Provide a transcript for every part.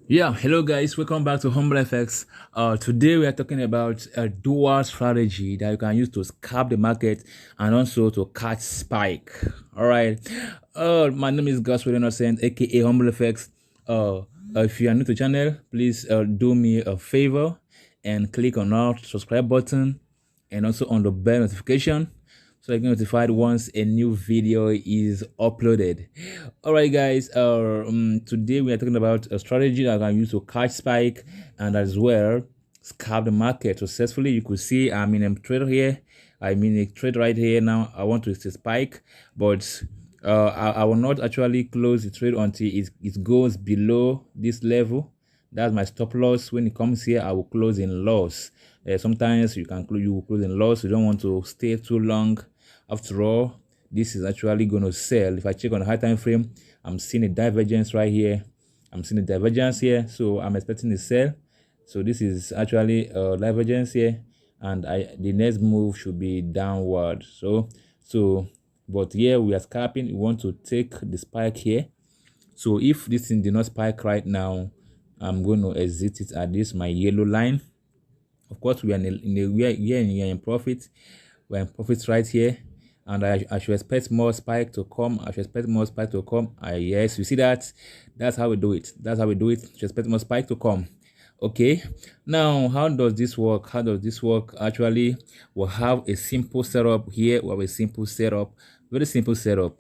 Yeah, hello guys, welcome back to HumbleFx. Today we are talking about a dual strategy that you can use to scalp the market and also to catch spike. All right. My name is Gus Innocent, aka HumbleFx. If you are new to the channel, please do me a favor and click on our subscribe button and also on the bell notification so you get notified once a new video is uploaded. All right guys, today we are talking about a strategy that I can use to catch spike and as well scalp the market successfully. You could see I'm in a trade here. I'm in a trade right here now. I want to see spike, but I will not actually close the trade until it goes below this level. That's my stop loss. When it comes here, I will close in loss. Sometimes you will close in loss. You don't want to stay too long. After all, this is actually going to sell. If I check on the high time frame, I'm seeing a divergence right here. I'm seeing a divergence here, so I'm expecting a sell. So this is actually a divergence here, and the next move should be downward. But here we are scalping. We want to take the spike here. So if this thing did not spike right now, I'm going to exit it at this my yellow line. Of course, we are in profit. We're in profit right here, and I should expect more spike to come. I should expect more spike to come. Yes, you see that. That's how we do it. That's how we do it. Should expect more spike to come. Okay, now how does this work? How does this work? Actually, we'll have a simple setup here. We have a simple setup, very simple setup.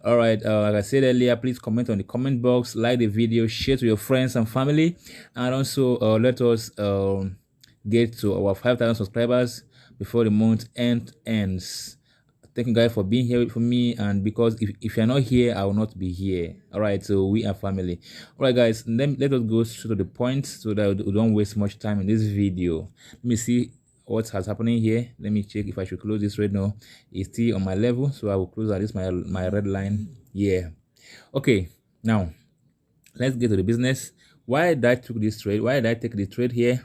All right, like I said earlier, please comment on the comment box, like the video, share to your friends and family, and also let us get to our 5,000 subscribers before the month ends. Thank you guys for being here for me, and because if you're not here, I will not be here. All right, so we are family. All right guys, let us go straight to the point so that we don't waste much time in this video. Let me see what has happening here. Let me check if I should close this right now. It's still on my level, so I will close at this my red line. Yeah. Okay, now let's get to the business. Why did I took this trade? Why did I take the trade here?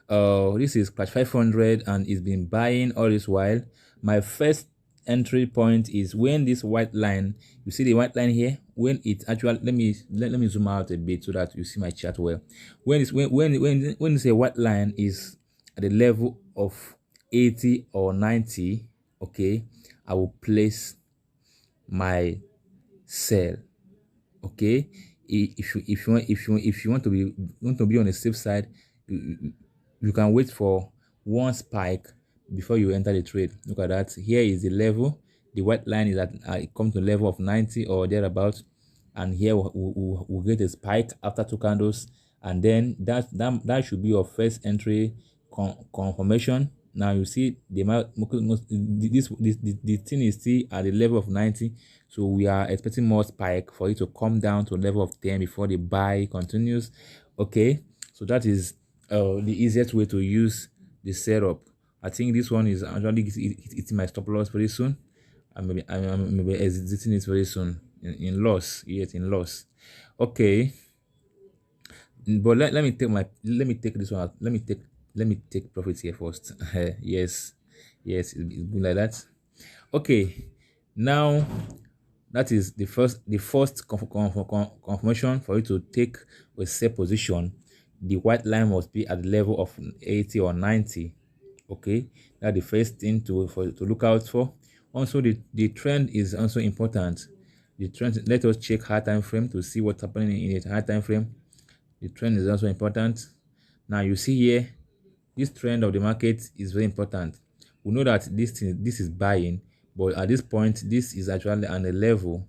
This is Clash 500 and it's been buying all this while. My first entry point is when this white line, you see the white line here, when it actually, let me zoom out a bit so that you see my chart well. When it's a white line is at the level of 80 or 90, okay, I will place my sell. Okay, if you want to be on the safe side, you can wait for one spike before you enter the trade. Look at that. Here is the level. The white line is at it comes to level of 90 or thereabout, and here we'll get a spike after two candles, and then that should be your first entry confirmation. Now you see the thing is still at the level of 90, so we are expecting more spike for it to come down to a level of 10 before the buy continues. Okay, so that is the easiest way to use the setup. I think this one is actually it's my stop loss very soon. I'm maybe exiting it very soon in loss. Yes, in loss. Okay, but let me take this one out. Let me take profits here first. Yes, yes, it's good like that. Okay, now that is the first confirmation for you to take a sell position. The white line must be at the level of 80 or 90. Okay, that's the first thing to look out for. Also, the trend is also important. The trend, let us check high time frame to see what's happening in the high time frame. The trend is also important. Now you see here, this trend of the market is very important. We know that this is buying, but at this point this is actually on a level.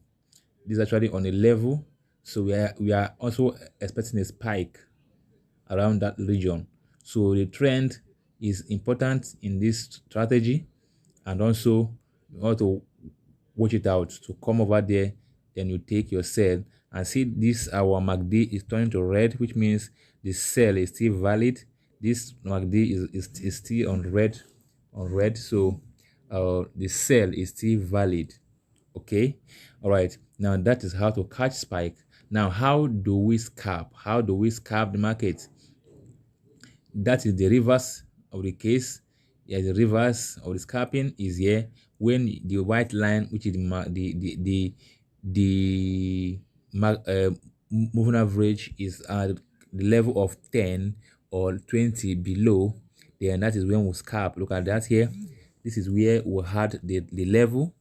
This is actually on a level, so we are also expecting a spike around that region. So the trend is important in this strategy, and also you want to watch it out to come over there. Then you take your sell and see this our MACD is turning to red, which means the sell is still valid. This MACD is still on red, so the sell is still valid. Okay, all right, now that is how to catch spike. Now how do we scalp the market? That is the reverse of the case. Yeah, the reverse of the scalping is here when the white line, which is the moving average, is the level of 10 or 20 below, then that is when we'll scalp. Look at that here. This is where we had the level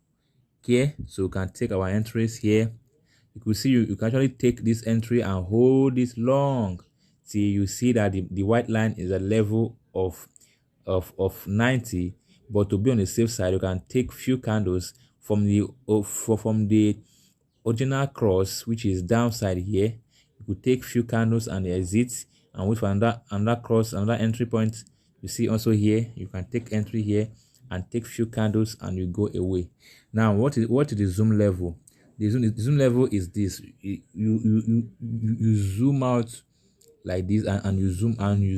here, so we can take our entries here. You could see you can actually take this entry and hold this long till you see that the white line is a level of 90. But to be on the safe side, you can take few candles from the original cross, which is downside here. You could take few candles and exit and wait for another cross, another entry point. You see also here, you can take entry here and take few candles and you go away. Now what is the zoom level? The zoom level is this. You zoom out like this, and you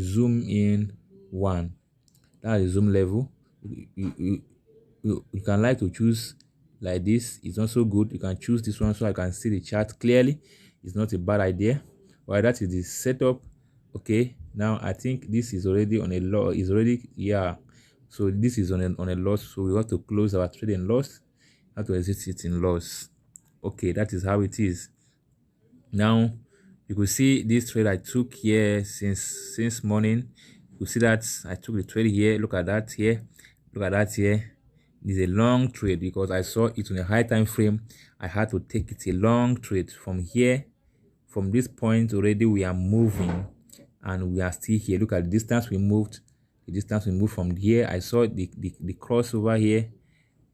zoom in one. That is zoom level. You can like to choose like this. It's also good. You can choose this one so I can see the chart clearly. It's not a bad idea. Well, that is the setup. Okay, now I think this is already on a loss. Is already, yeah, so this is on a loss, so we have to close our trade in loss. Have to exit it in loss. Okay, that is how it is. Now you could see this trade I took here since morning. You see that I took the trade here. Look at that here. Look at that here. It's a long trade because I saw it on a high time frame. I had to take it a long trade from here. From this point already we are moving and we are still here. Look at the distance we moved. The distance we moved from here. I saw the crossover here.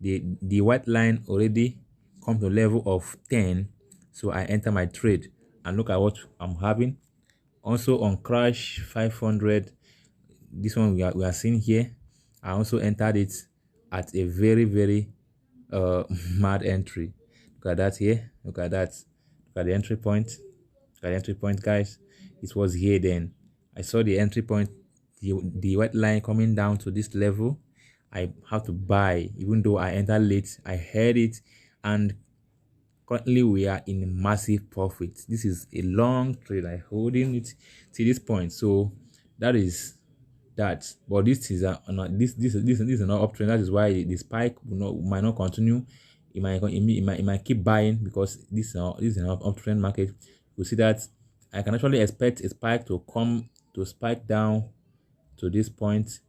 The white line already come to level of 10. So I enter my trade and look at what I'm having. Also on crash 500, this one we are seeing here. I also entered it at a very mad entry. Look at that here. Look at that. Look at the entry point. Look at the entry point, guys. It was here then. I saw the entry point, the white line coming down to this level. I have to buy, even though I entered late. I heard it, and currently we are in massive profit. This is a long trade. I holding it to this point, so that is that. But this is this is not uptrend. That is why the spike might not continue. It might keep buying because this is an uptrend market. You see that I can actually expect a spike to spike down to this point,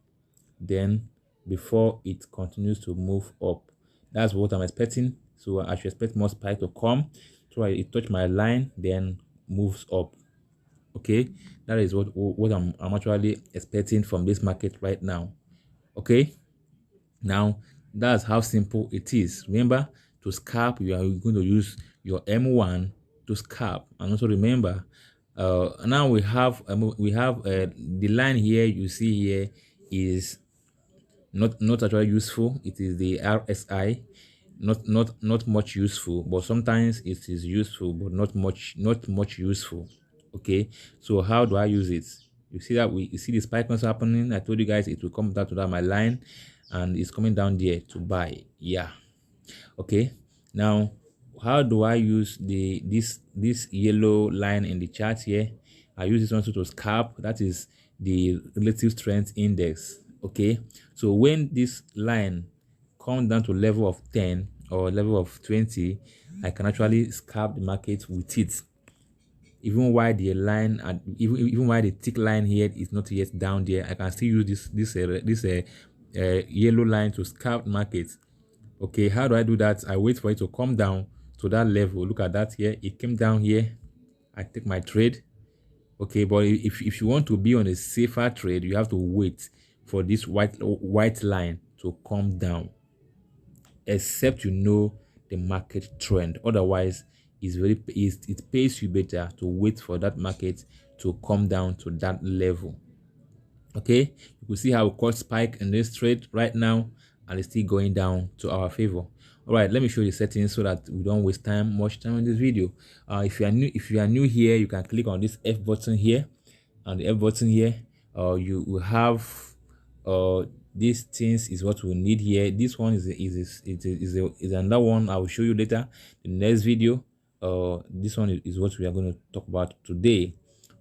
then before it continues to move up. That's what I'm expecting. So I should expect more spike to come, so it touch my line, then moves up. Okay, that is what I'm actually expecting from this market right now. Okay, now that's how simple it is. Remember, to scalp, you are going to use your M1 to scalp, and also remember, now we have the line here you see here is not actually useful. It is the RSI, not much useful, but sometimes it is useful, but not much useful. Okay, so how do I use it? You see that you see the spike not happening. I told you guys it will come down to that my line, and it's coming down there to buy. Yeah. Okay, now how do I use this yellow line in the chart here? I use this one to scalp. That is the relative strength index. Okay, so when this line comes down to level of 10 or level of 20, I can actually scalp the market with it, even while the line and even while the thick line here is not yet down there. I can still use this yellow line to scalp market. Okay, how do I do that? I wait for it to come down to that level. Look at that here. It came down here. I take my trade. Okay, but if you want to be on a safer trade, you have to wait for this white line to come down, except you know the market trend. Otherwise, it pays you better to wait for that market to come down to that level. Okay, you can see how we caught spike in this trade right now, and it's still going down to our favor. All right, let me show you the settings so that we don't waste much time in this video. If you are new here, you can click on this F button here, and the F button here, you will have these things is what we need here. This one is another one I will show you later in the next video. This one is what we are going to talk about today.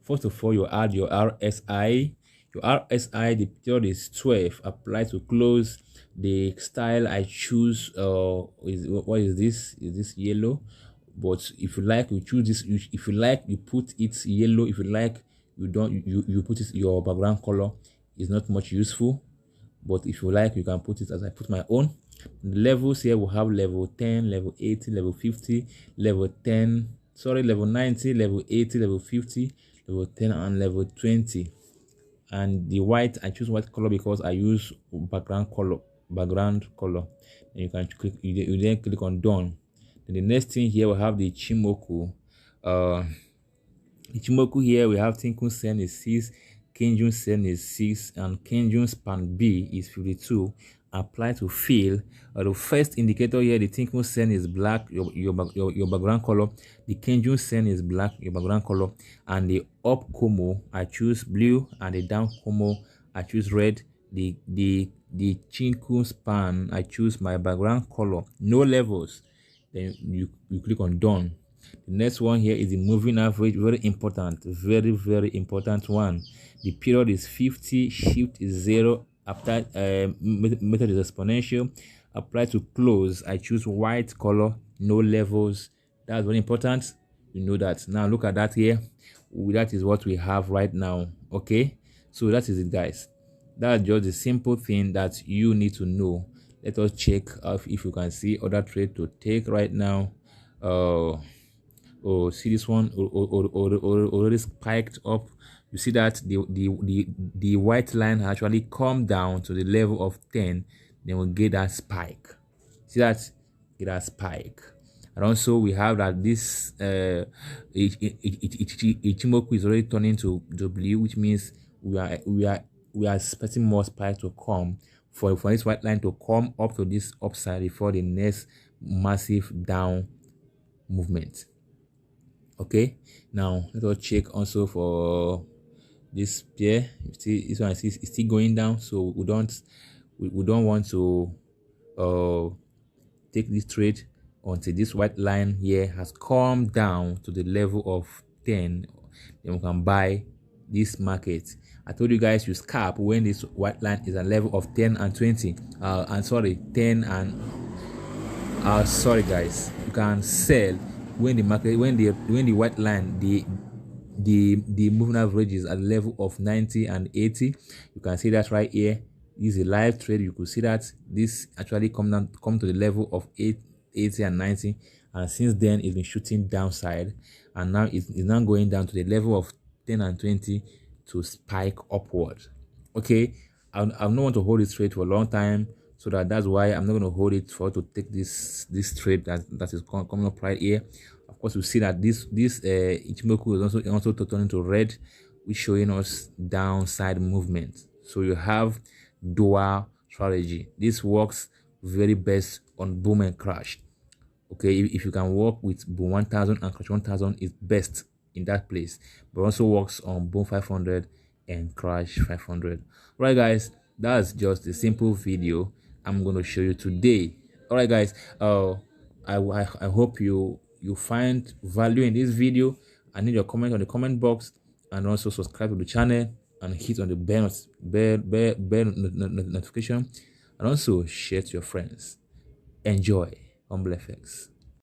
First of all, you add your RSI. Your RSI, the period is 12. Apply to close. The style I choose what is this? Is this yellow? But if you like, you choose this. If you like, you put it yellow. If you like, you put it your background color is not much useful, but if you like, you can put it as I put my own. The levels here we have level 10, level 80, level 50, level 10, sorry, level 90, level 80, level 50, level 10, and level 20. And the white, I choose white color because I use background color. And you can click, you then click on done. Then the next thing here we have the Chimoku. Ichimoku here we have Tinkun Sen is 6, Kenjun Sen is 6, and Kenjun span B is 52. Apply to fill. The first indicator here, the Tinkun Sen is black, your background color. The Kenjun Sen is black, your background color. And the up Como, I choose blue, and the down Como, I choose red. The Chinkun span, I choose my background color. No levels. Then you click on done. The next one here is the moving average. Very important, very important one. The period is 50, shift is 0. After method is exponential. Apply to close, I choose white color, no levels. That's very important. You know that. Now look at that here. That is what we have right now. Okay, so that is it, guys. That's just the simple thing that you need to know. Let us check if you can see other trade to take right now. Oh, see this one already spiked up. You see that the white line actually come down to the level of 10, then we'll get that spike. See that? Get that spike. And also we have that this Ichimoku is already turning to W, which means we are expecting more spike to come for this white line to come up to this upside before the next massive down movement. Okay, now let us check also for this pair. You see this one is still going down, so we don't want to take this trade until this white line here has come down to the level of 10. Then we can buy this market. I told you guys, you scalp when this white line is a level of 10 and 20 and sorry 10 and sorry guys, you can sell when the market, when the white line, the moving average is at the level of 90 and 80. You can see that right here. This is a live trade. You could see that this actually come to the level of 80 and 90, and since then it's been shooting downside, and now it's now going down to the level of 10 and 20 to spike upward. Okay, I not want to hold this trade for a long time, so that's why I'm not going to hold it for to take this trade that is coming up right here. Of course, we see that this Ichimoku is also turning to red, which showing us downside movement. So you have dual strategy. This works very best on boom and crash. Okay, if you can work with boom 1000 and crash 1000 is best in that place, but also works on boom 500 and crash 500. All right guys, that's just a simple video I'm going to show you today. All right guys, I hope you find value in this video. I need your comment on the comment box, and also subscribe to the channel and hit on the bell notification, and also share to your friends. Enjoy HumbleFx.